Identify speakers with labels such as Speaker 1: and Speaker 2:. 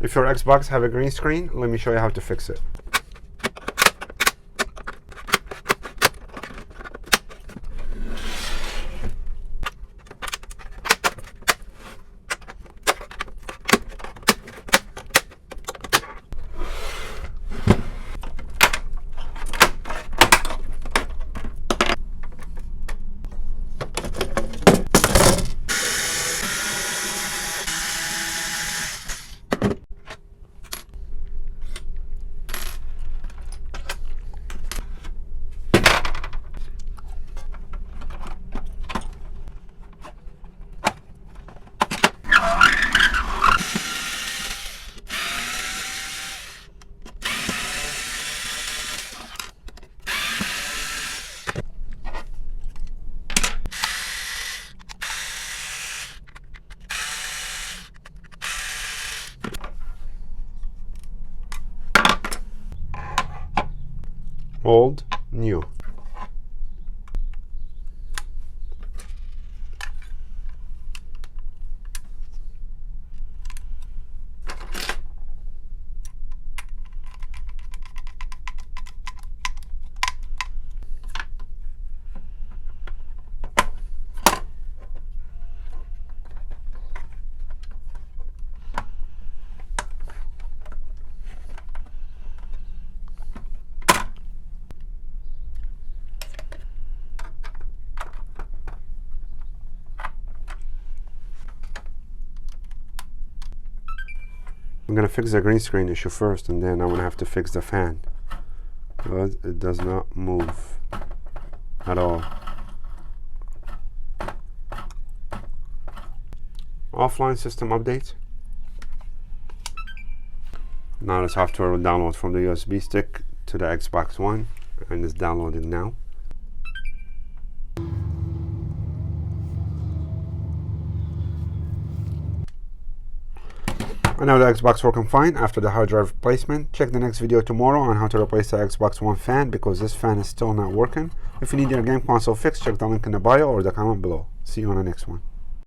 Speaker 1: If your Xbox have a green screen, let me show you how to fix it. Old, new. I'm going to fix the green screen issue first, and then I'm going to have to fix the fan, because it does not move at all. Offline system update. Now the software will download from the USB stick to the Xbox One, and it's downloading now. And now the Xbox working fine after the hard drive replacement. Check the next video tomorrow on how to replace the Xbox One fan, because this fan is still not working. If you need your game console fixed, check the link in the bio or the comment below. See you on the next one.